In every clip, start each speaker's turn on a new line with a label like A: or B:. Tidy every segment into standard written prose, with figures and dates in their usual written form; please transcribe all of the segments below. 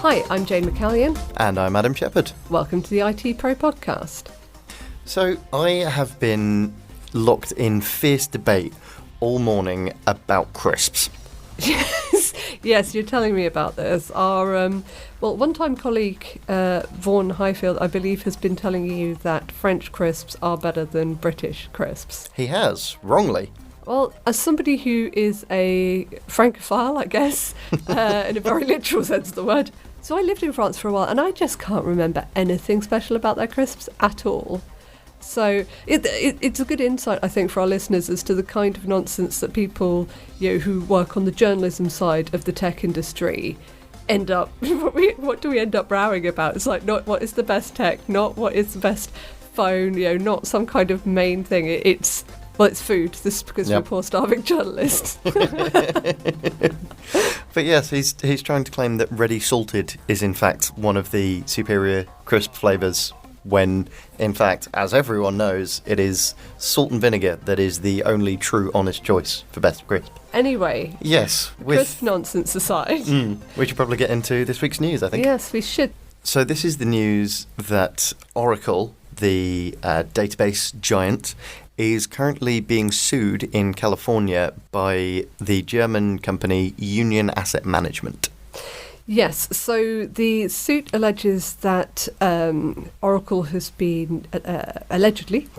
A: Hi, I'm Jane McCallion.
B: And I'm Adam Shepherd.
A: Welcome to the ITPro Podcast.
B: So I have been locked in fierce debate all morning about crisps.
A: Yes, you're telling me about this. Our one-time colleague, Vaughan Highfield, I believe, has been telling you that French crisps are better than British crisps.
B: He has, wrongly.
A: Well, as somebody who is a Francophile, I guess, in a very literal sense of the word, so I lived in France for a while, and I just can't remember anything special about their crisps at all. So it's a good insight, I think, for our listeners as to the kind of nonsense that people, who work on the journalism side of the tech industry end up. What do we end up rowing about? It's like not what is the best tech, not what is the best phone, not some kind of main thing. It's food. This is because we're poor, starving journalists.
B: But yes, he's trying to claim that ready salted is in fact one of the superior crisp flavours, when in fact, as everyone knows, it is salt and vinegar that is the only true honest choice for best crisp.
A: Anyway,
B: yes,
A: crisp nonsense aside,
B: we should probably get into this week's news, I think.
A: Yes, we should.
B: So this is the news that Oracle, the database giant, is currently being sued in California by the German company Union Asset Management.
A: Yes, so the suit alleges that Oracle has been allegedly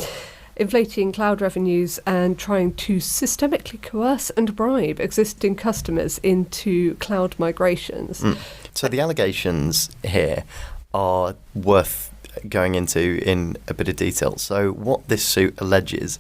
A: inflating cloud revenues and trying to systemically coerce and bribe existing customers into cloud migrations.
B: So the allegations here are worth going into in a bit of detail. So what this suit alleges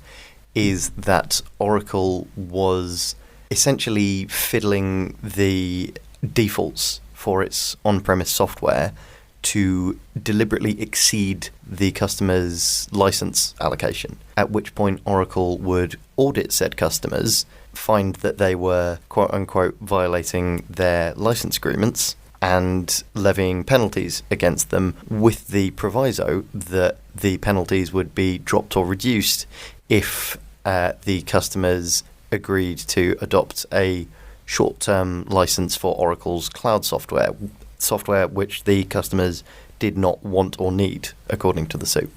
B: is that Oracle was essentially fiddling the defaults for its on-premise software to deliberately exceed the customer's license allocation, at which point Oracle would audit said customers, find that they were quote-unquote violating their license agreements, and levying penalties against them, with the proviso that the penalties would be dropped or reduced if the customers agreed to adopt a short-term license for Oracle's cloud software which the customers did not want or need, according to the suit.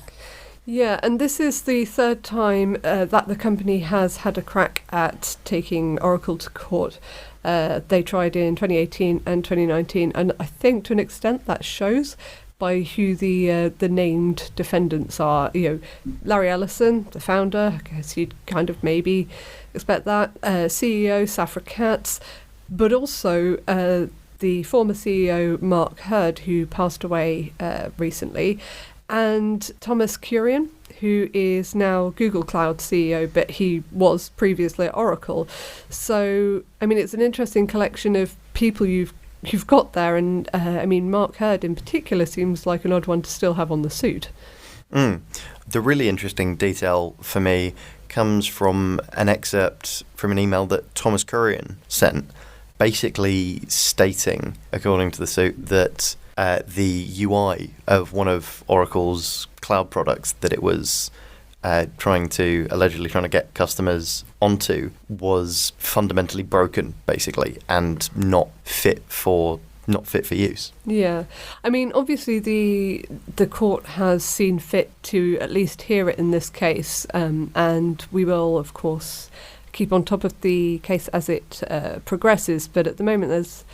A: Yeah, and this is the third time that the company has had a crack at taking Oracle to court. They tried in 2018 and 2019, and I think to an extent that shows by who the named defendants are. Larry Ellison, the founder, I guess you'd kind of maybe expect that, CEO Safra Catz, but also the former CEO Mark Hurd, who passed away recently, and Thomas Kurian, who is now Google Cloud CEO, but he was previously at Oracle. So, it's an interesting collection of people you've got there, and Mark Hurd in particular seems like an odd one to still have on the suit.
B: The really interesting detail for me comes from an excerpt from an email that Thomas Kurian sent, basically stating, according to the suit, that the UI of one of Oracle's cloud products that it was allegedly trying to get customers onto was fundamentally broken, basically, and not fit for use.
A: Yeah. Obviously the court has seen fit to at least hear it in this case, and we will, of course, keep on top of the case as it progresses, but at the moment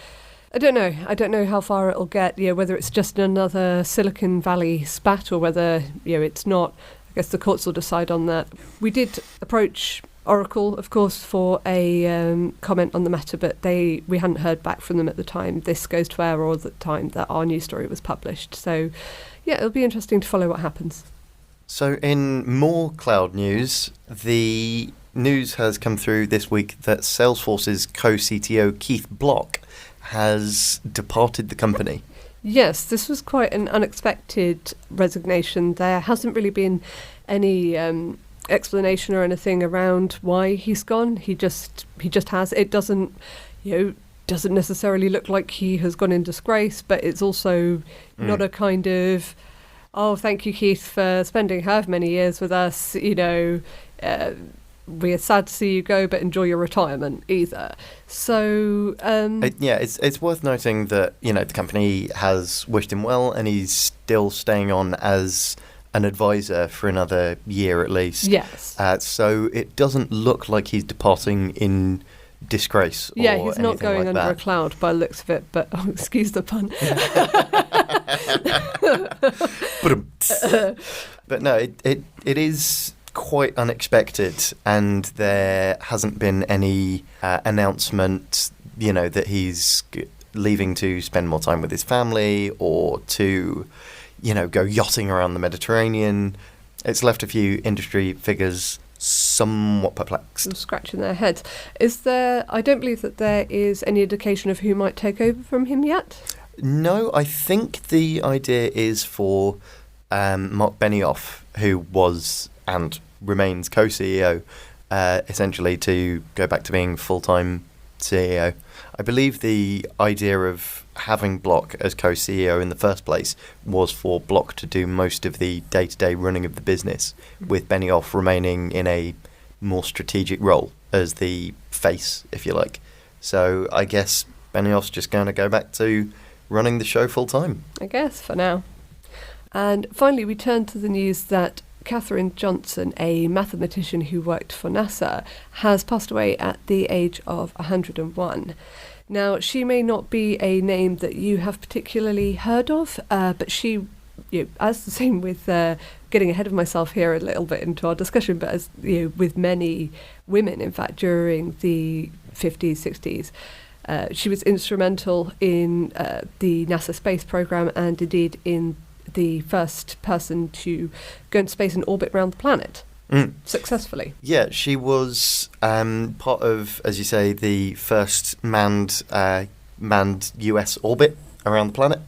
A: I don't know how far it'll get, whether it's just another Silicon Valley spat or whether, it's not. I guess the courts will decide on that. We did approach Oracle, of course, for a comment on the matter, but we hadn't heard back from them at the time this goes to air or the time that our news story was published. So, yeah, it'll be interesting to follow what happens.
B: So in more cloud news, the news has come through this week that Salesforce's co-CTO Keith Block has departed the company.
A: Yes, this was quite an unexpected resignation. There hasn't really been any explanation or anything around why he's gone. He just has. It doesn't necessarily look like he has gone in disgrace, but it's also not a kind of, oh, thank you, Keith, for spending however many years with us, we're sad to see you go, but enjoy your retirement either. So
B: it's worth noting that the company has wished him well, and he's still staying on as an advisor for another year at least.
A: Yes.
B: So it doesn't look like he's departing in disgrace.
A: Yeah, he's not going under a cloud by the looks of it. But excuse the pun.
B: But no, it is quite unexpected, and there hasn't been any announcement, that he's leaving to spend more time with his family or to, go yachting around the Mediterranean. It's left a few industry figures somewhat perplexed.
A: Scratching their heads. I don't believe that there is any indication of who might take over from him yet?
B: No, I think the idea is for Mark Benioff, who was and remains co-CEO, essentially to go back to being full-time CEO. I believe the idea of having Block as co-CEO in the first place was for Block to do most of the day-to-day running of the business, with Benioff remaining in a more strategic role as the face, if you like. So I guess Benioff's just going to go back to running the show full-time.
A: I guess, for now. And finally, we turn to the news that Katherine Johnson, a mathematician who worked for NASA, has passed away at the age of 101. Now, she may not be a name that you have particularly heard of, but she, as the same with getting ahead of myself here a little bit into our discussion, but as with many women, in fact, during the 50s, 60s, she was instrumental in the NASA space program, and indeed in the first person to go into space and orbit around the planet successfully. Yeah,
B: she was part of, as you say, the first manned US orbit around the planet,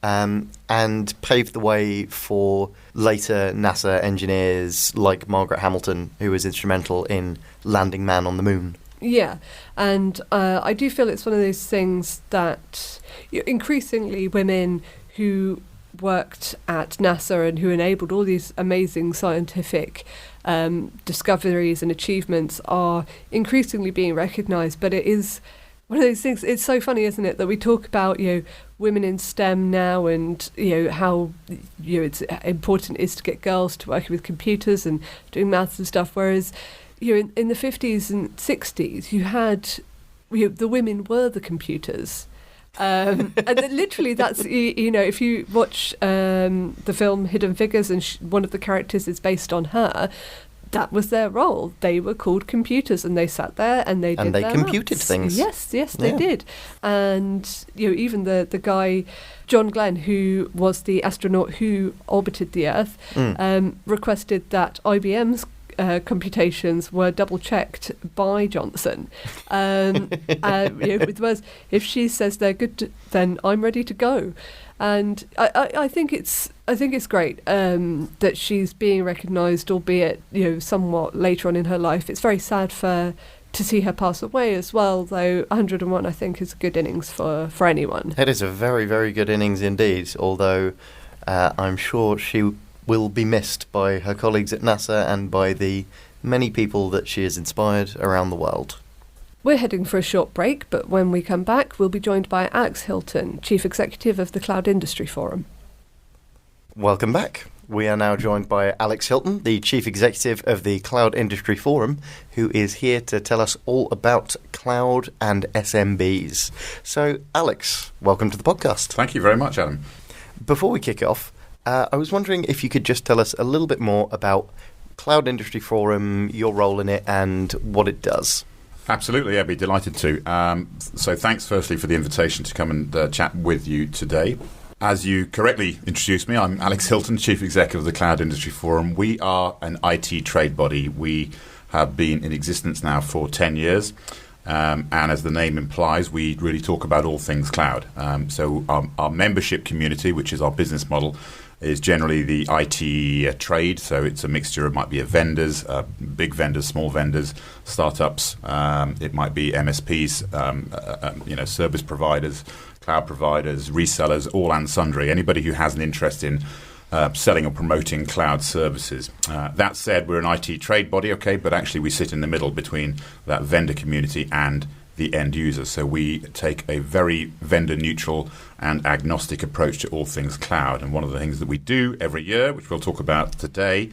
B: and paved the way for later NASA engineers like Margaret Hamilton, who was instrumental in landing man on the moon.
A: Yeah, and I do feel it's one of those things that increasingly women who worked at NASA and who enabled all these amazing scientific discoveries and achievements are increasingly being recognised. But it is one of those things, it's so funny, isn't it, that we talk about, women in STEM now and, how, it's important it is to get girls to working with computers and doing maths and stuff, whereas, in the 50s and 60s, you had, the women were the computers. And literally that's, if you watch the film Hidden Figures and one of the characters is based on her, that was their role. They were called computers, and they sat there and they did their
B: computed
A: maths.
B: things.
A: Yes, they did. And even the guy, John Glenn, who was the astronaut who orbited the Earth, requested that IBM's computations were double-checked by Johnson. With the words, if she says they're good, then I'm ready to go. And I think it's great that she's being recognised, albeit somewhat later on in her life. It's very sad to see her pass away as well, though 101 I think is a good innings for anyone.
B: It is a very, very good innings indeed, although I'm sure she will be missed by her colleagues at NASA and by the many people that she has inspired around the world.
A: We're heading for a short break, but when we come back, we'll be joined by Alex Hilton, Chief Executive of the Cloud Industry Forum.
B: Welcome back. We are now joined by Alex Hilton, the Chief Executive of the Cloud Industry Forum, who is here to tell us all about cloud and SMBs. So, Alex, welcome to the podcast.
C: Thank you very much, Adam.
B: Before we kick off, I was wondering if you could just tell us a little bit more about Cloud Industry Forum, your role in it, and what it does.
C: Absolutely, I'd be delighted to. So thanks firstly for the invitation to come and chat with you today. As you correctly introduced me, I'm Alex Hilton, Chief Executive of the Cloud Industry Forum. We are an IT trade body. We have been in existence now for 10 years. And as the name implies, we really talk about all things cloud. So our membership community, which is our business model, is generally the IT trade. So it's a mixture. It might be of vendors, big vendors, small vendors, startups. It might be MSPs, service providers, cloud providers, resellers, all and sundry. Anybody who has an interest in selling or promoting cloud services. That said, we're an IT trade body, okay, but actually we sit in the middle between that vendor community and the end user. So we take a very vendor neutral and agnostic approach to all things cloud. And one of the things that we do every year, which we'll talk about today,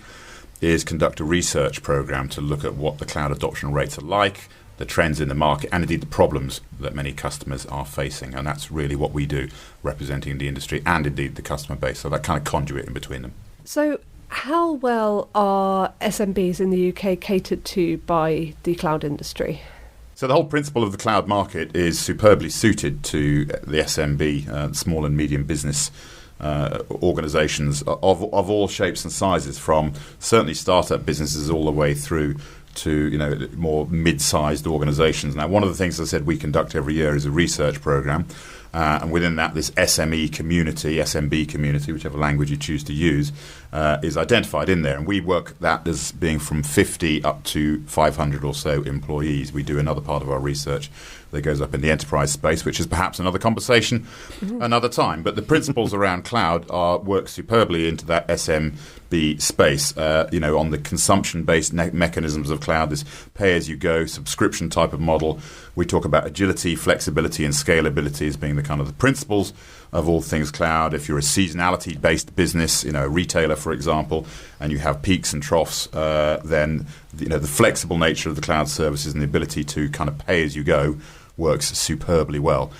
C: is conduct a research program to look at what the cloud adoption rates are like, the trends in the market, and indeed the problems that many customers are facing. And that's really what we do, representing the industry and indeed the customer base. So that kind of conduit in between them.
A: So how well are SMBs in the UK catered to by the cloud industry?
C: So the whole principle of the cloud market is superbly suited to the SMB, small and medium business organisations of all shapes and sizes, from certainly startup businesses all the way through to more mid-sized organisations. Now, one of the things I said we conduct every year is a research programme, and within that, this SME community, SMB community, whichever language you choose to use, is identified in there. And we work that as being from 50 up to 500 or so employees. We do another part of our research that goes up in the enterprise space, which is perhaps another conversation another time. But the principles around cloud work superbly into that SMB space. On the consumption-based mechanisms of cloud, this pay-as-you-go subscription type of model. We talk about agility, flexibility, and scalability as being the kind of the principles of all things cloud. If you're a seasonality-based business, a retailer, for example, and you have peaks and troughs, then the flexible nature of the cloud services and the ability to kind of pay as you go works superbly well.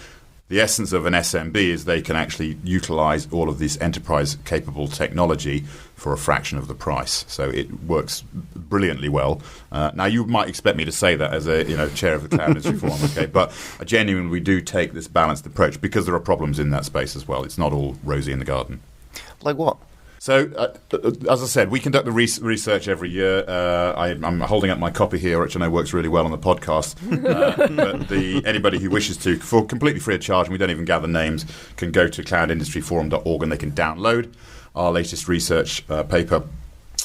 C: The essence of an SMB is they can actually utilize all of this enterprise-capable technology for a fraction of the price. So it works brilliantly well. Now, you might expect me to say that as a chair of the Cloud Industry Forum, okay? But genuinely, we do take this balanced approach because there are problems in that space as well. It's not all rosy in the garden.
B: Like what?
C: So, as I said, we conduct the research every year. I'm holding up my copy here, which I know works really well on the podcast. But anybody who wishes to, for completely free of charge, and we don't even gather names, can go to cloudindustryforum.org and they can download our latest research paper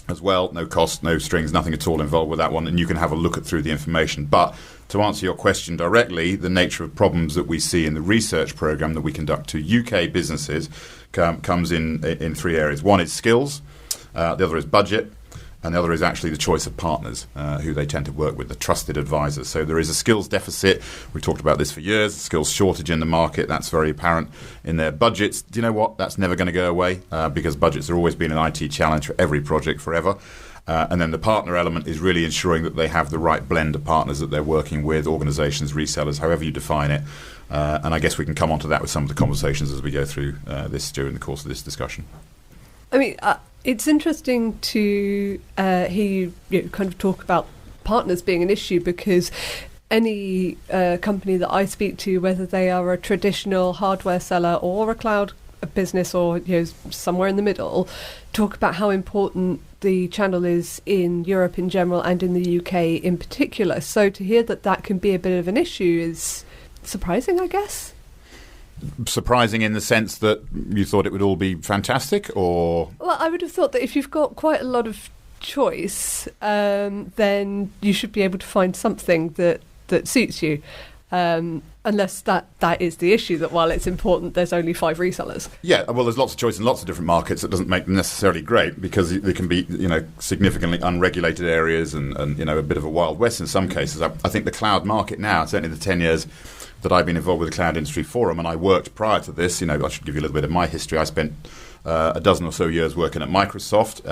C: as well. No cost, no strings, nothing at all involved with that one. And you can have a look through the information. But to answer your question directly, the nature of problems that we see in the research program that we conduct to UK businesses comes in three areas. One is skills, the other is budget, and the other is actually the choice of partners who they tend to work with, the trusted advisors. So there is a skills deficit. We've talked about this for years, skills shortage in the market. That's very apparent in their budgets. Do you know what? That's never going to go away because budgets have always been an IT challenge for every project forever. And then the partner element is really ensuring that they have the right blend of partners that they're working with, organizations, resellers, however you define it. And I guess we can come on to that with some of the conversations as we go through this during the course of this discussion.
A: I mean, it's interesting to hear you kind of talk about partners being an issue, because any company that I speak to, whether they are a traditional hardware seller or a cloud business or somewhere in the middle, talk about how important the channel is in Europe in general and in the UK in particular. So to hear that can be a bit of an issue is surprising, I guess.
C: Surprising in the sense that you thought it would all be fantastic, or? Well,
A: I would have thought that if you've got quite a lot of choice, then you should be able to find something that suits you. Unless that is the issue, that while it's important, there's only 5 resellers. Yeah,
C: well, there's lots of choice in lots of different markets. That doesn't make them necessarily great, because there can be significantly unregulated areas and a bit of a Wild West in some cases. I think the cloud market now, certainly the 10 years that I've been involved with the Cloud Industry Forum, and I worked prior to this, I should give you a little bit of my history. I spent a dozen or so years working at Microsoft.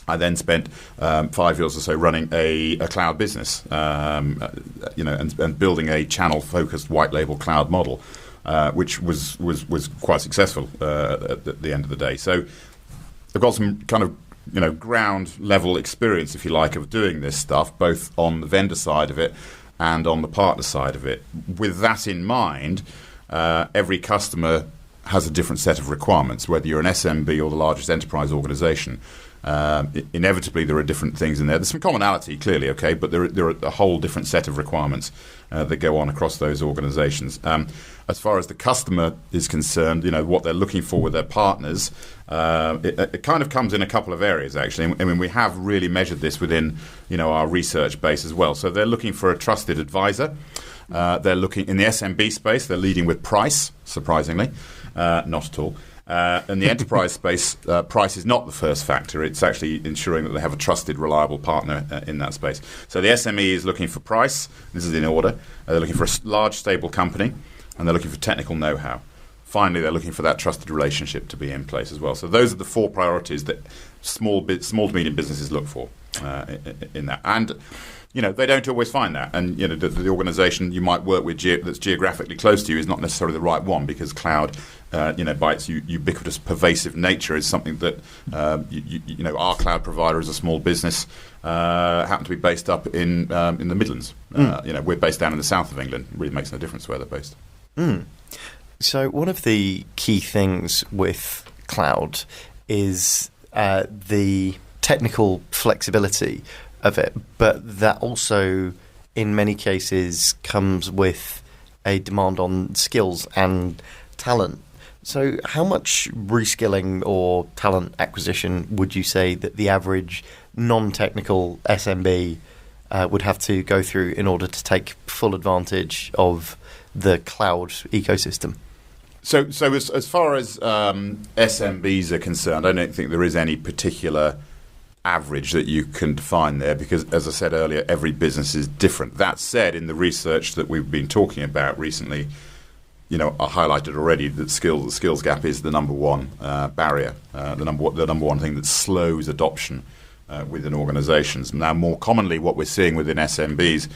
C: I then spent 5 years or so running a cloud business, and building a channel-focused white-label cloud model, which was quite successful at the end of the day. So I've got some kind of ground-level experience, if you like, of doing this stuff, both on the vendor side of it and on the partner side of it. With that in mind, every customer has a different set of requirements, whether you're an SMB or the largest enterprise organization. Inevitably, there are different things in there. There's some commonality, clearly, okay, but there are a whole different set of requirements that go on across those organizations. As far as the customer is concerned, what they're looking for with their partners, it kind of comes in a couple of areas, actually. I mean, we have really measured this within, our research base as well. So they're looking for a trusted advisor. They're looking in the SMB space. They're leading with price, surprisingly, not at all. In the enterprise space, price is not the first factor. It's actually ensuring that they have a trusted, reliable partner in that space. So the SME is looking for price. This is in order. They're looking for a large, stable company, and they're looking for technical know-how. Finally, they're looking for that trusted relationship to be in place as well. So those are the 4 priorities that small to medium businesses look for in that. And they don't always find that. And the organisation you might work with that's geographically close to you is not necessarily the right one, because cloud, by its ubiquitous, pervasive nature, is something that our cloud provider as a small business happen to be based up in the Midlands. We're based down in the south of England. It really makes no difference where they're based.
B: So one of the key things with cloud is the technical flexibility of it, but that also in many cases comes with a demand on skills and talent. So how much reskilling or talent acquisition would you say that the average non-technical SMB would have to go through in order to take full advantage of the cloud ecosystem?
C: So as far as SMBs are concerned, I don't think there is any particular average that you can define there, because, as I said earlier, every business is different. That said, in the research that we've been talking about recently, I highlighted already that the skills gap is the number one barrier, the number one thing that slows adoption within organisations. Now, more commonly, what we're seeing within SMBs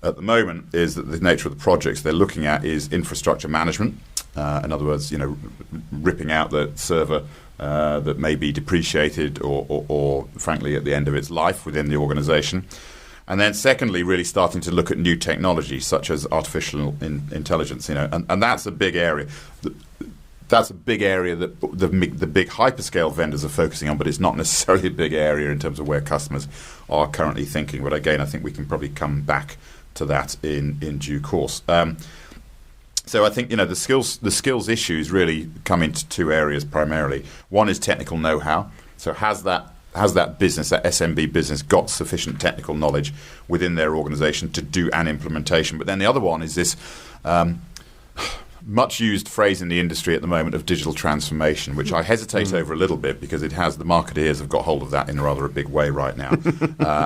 C: at the moment is that the nature of the projects they're looking at is infrastructure management. In other words, ripping out the server that may be depreciated or frankly at the end of its life within the organisation. And then secondly, really starting to look at new technology such as artificial intelligence, and that's a big area. That's a big area that the big hyperscale vendors are focusing on, but it's not necessarily a big area in terms of where customers are currently thinking. But again, I think we can probably come back to that in due course. So I think the skills issues really come into 2 areas primarily. One is technical know-how. So has that business, that SMB business, got sufficient technical knowledge within their organisation to do an implementation? But then the other one is this much used phrase in the industry at the moment of digital transformation, which I hesitate over a little bit, because the marketeers have got hold of that in a big way right now,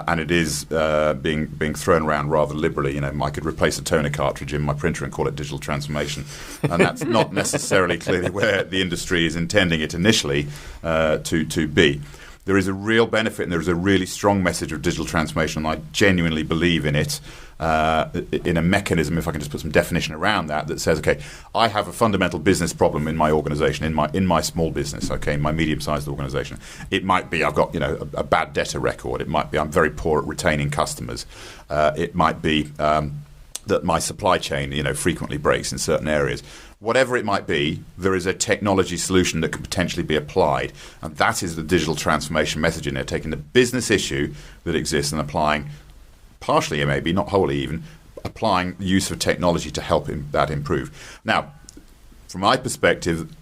C: and it is being thrown around rather liberally. I could replace a toner cartridge in my printer and call it digital transformation, and that's not necessarily clearly where the industry is intending it initially to be. There is a real benefit, and there is a really strong message of digital transformation, and I genuinely believe in it. In a mechanism, if I can just put some definition around that says, okay, I have a fundamental business problem in my organisation, in my small business, okay, my medium-sized organisation. It might be I've got a bad debtor record. It might be I'm very poor at retaining customers. It might be that my supply chain frequently breaks in certain areas. Whatever it might be, there is a technology solution that could potentially be applied, and that is the digital transformation message in there, taking the business issue that exists and applying, partially maybe, not wholly even, applying the use of technology to help that improve. Now, from my perspective,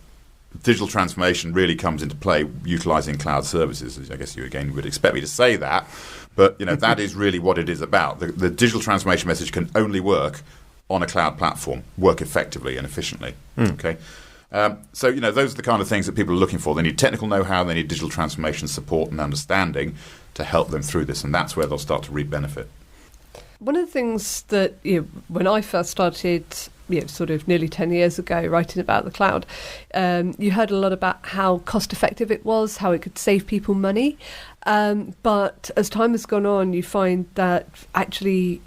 C: digital transformation really comes into play utilising cloud services. I guess you again would expect me to say that, but that is really what it is about. The digital transformation message can only work on a cloud platform, work effectively and efficiently. Okay. So, those are the kind of things that people are looking for. They need technical know-how, they need digital transformation support and understanding to help them through this, and that's where they'll start to reap benefit.
A: One of the things that, when I first started, sort of nearly 10 years ago, writing about the cloud, you heard a lot about how cost effective it was, how it could save people money. But as time has gone on, you find that actually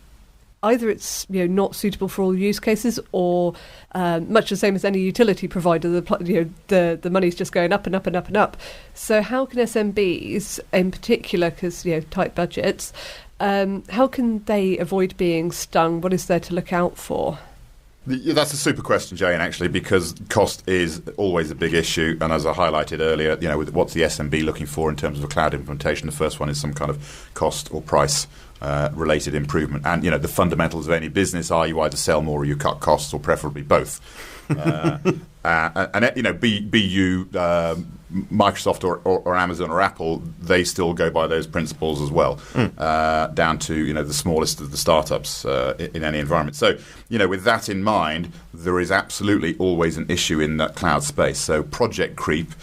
A: either it's not suitable for all use cases, or much the same as any utility provider, the money's just going up and up and up and up. So how can SMBs in particular, because tight budgets, how can they avoid being stung? What is there to look out for?
C: That's a super question, Jane, actually, because cost is always a big issue. And as I highlighted earlier, with what's the SMB looking for in terms of a cloud implementation? The first one is some kind of cost or price related improvement. And, the fundamentals of any business are you either sell more or you cut costs, or preferably both. And be you Microsoft or Amazon or Apple, they still go by those principles as well, down to the smallest of the startups in any environment. So with that in mind, there is absolutely always an issue in that cloud space. So project creep.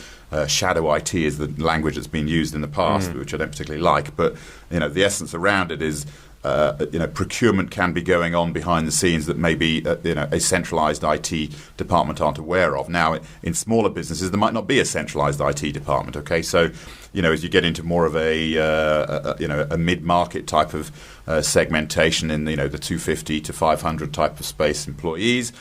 C: Shadow IT is the language that's been used in the past, which I don't particularly like. But the essence around it is, procurement can be going on behind the scenes that maybe a centralised IT department aren't aware of. Now, in smaller businesses, there might not be a centralised IT department. Okay, so as you get into more of a mid-market type of segmentation in the 250 to 500 type of space employees.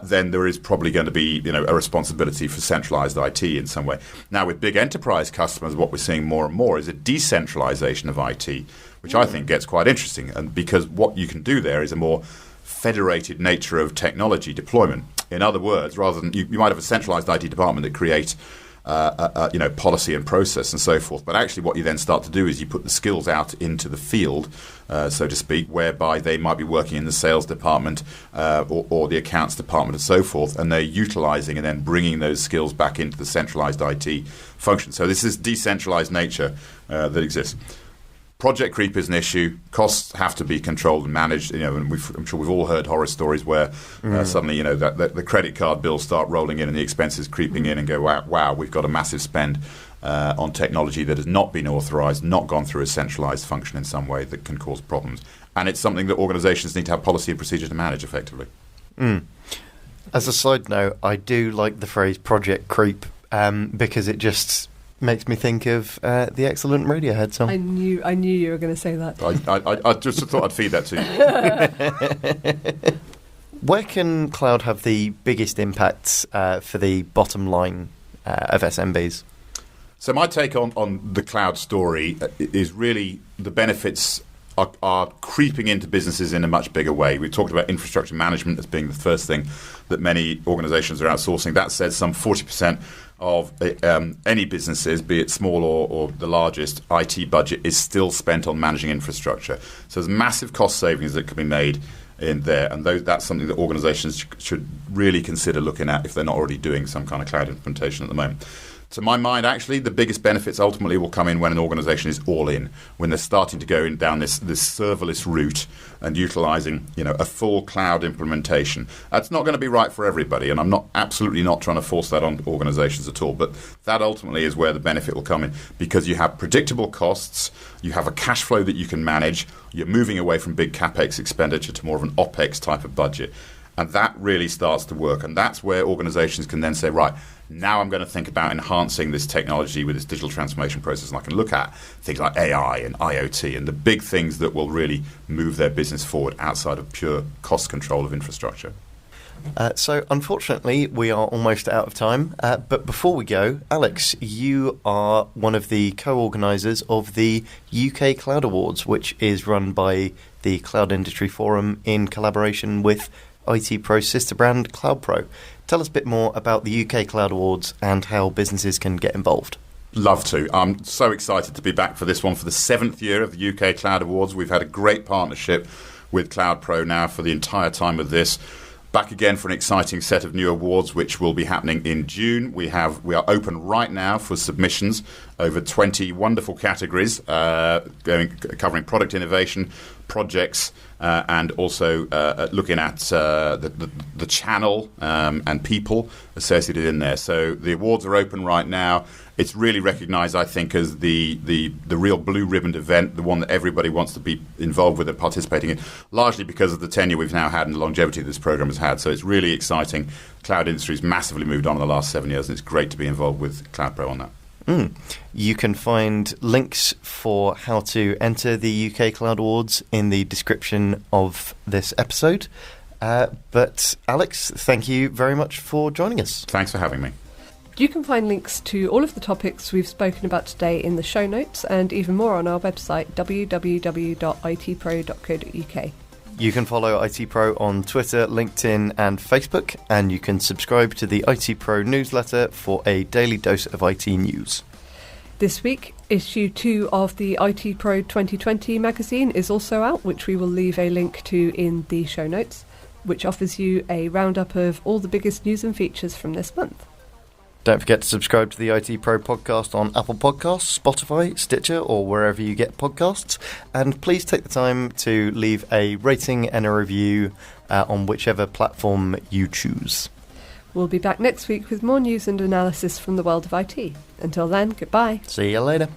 C: Then there is probably going to be a responsibility for centralized IT in some way. Now, with big enterprise customers, what we're seeing more and more is a decentralization of IT, which I think gets quite interesting. And because what you can do there is a more federated nature of technology deployment. In other words, rather than you might have a centralized IT department that creates policy and process and so forth. But actually what you then start to do is you put the skills out into the field, so to speak, whereby they might be working in the sales department or the accounts department and so forth, and they're utilizing and then bringing those skills back into the centralized IT function. So this is decentralized nature that exists. Project creep is an issue. Costs have to be controlled and managed. And I'm sure we've all heard horror stories where suddenly, the credit card bills start rolling in and the expenses creeping in, and go, wow, we've got a massive spend on technology that has not been authorized, not gone through a centralized function in some way that can cause problems. And it's something that organizations need to have policy and procedure to manage effectively.
B: As a side note, I do like the phrase project creep because it just makes me think of the excellent Radiohead song.
A: I knew you were going to say that.
C: I just thought I'd feed that to you.
B: Where can cloud have the biggest impacts for the bottom line of SMBs?
C: So my take on the cloud story is really the benefits are creeping into businesses in a much bigger way. We talked about infrastructure management as being the first thing that many organizations are outsourcing. That says some 40% of any businesses, be it small or the largest, IT budget is still spent on managing infrastructure. So there's massive cost savings that can be made in there, and that's something that organizations should really consider looking at if they're not already doing some kind of cloud implementation at the moment. To my mind, actually, the biggest benefits ultimately will come in when an organization is all in, when they're starting to go down this serverless route and utilizing a full cloud implementation. That's not going to be right for everybody, and I'm absolutely not trying to force that on organizations at all, but that ultimately is where the benefit will come in, because you have predictable costs, you have a cash flow that you can manage, you're moving away from big CapEx expenditure to more of an OpEx type of budget. And that really starts to work. And that's where organizations can then say, right, now I'm going to think about enhancing this technology with this digital transformation process. And I can look at things like AI and IoT and the big things that will really move their business forward outside of pure cost control of infrastructure.
B: So unfortunately, we are almost out of time. But before we go, Alex, you are one of the co-organisers of the UK Cloud Awards, which is run by the Cloud Industry Forum in collaboration with ITPro sister brand CloudPro. Tell us a bit more about the UK Cloud Awards and how businesses can get involved.
C: Love to. I'm so excited to be back for this one for the 7th year of the UK Cloud Awards. We've had a great partnership with CloudPro now for the entire time of this. Back again for an exciting set of new awards, which will be happening in June. We are open right now for submissions over 20 wonderful categories, covering product innovation, projects, and also looking at the channel and people associated in there. So the awards are open right now. It's really recognised, I think, as the real blue-ribboned event, the one that everybody wants to be involved with and participating in, largely because of the tenure we've now had and the longevity this programme has had. So it's really exciting. Cloud industry's massively moved on in the last 7 years, and it's great to be involved with CloudPro on that.
B: You can find links for how to enter the UK Cloud Awards in the description of this episode. But Alex, thank you very much for joining us.
C: Thanks for having me.
A: You can find links to all of the topics we've spoken about today in the show notes, and even more on our website www.itpro.co.uk.
B: You can follow ITPro on Twitter, LinkedIn and Facebook, and you can subscribe to the ITPro newsletter for a daily dose of IT news.
A: This week, issue 2 of the ITPro 2020 magazine is also out, which we will leave a link to in the show notes. which offers you a roundup of all the biggest news and features from this month.
B: Don't forget to subscribe to the ITPro Podcast on Apple Podcasts, Spotify, Stitcher, or wherever you get podcasts. And please take the time to leave a rating and a review on whichever platform you choose.
A: We'll be back next week with more news and analysis from the world of IT. Until then, goodbye.
B: See you later.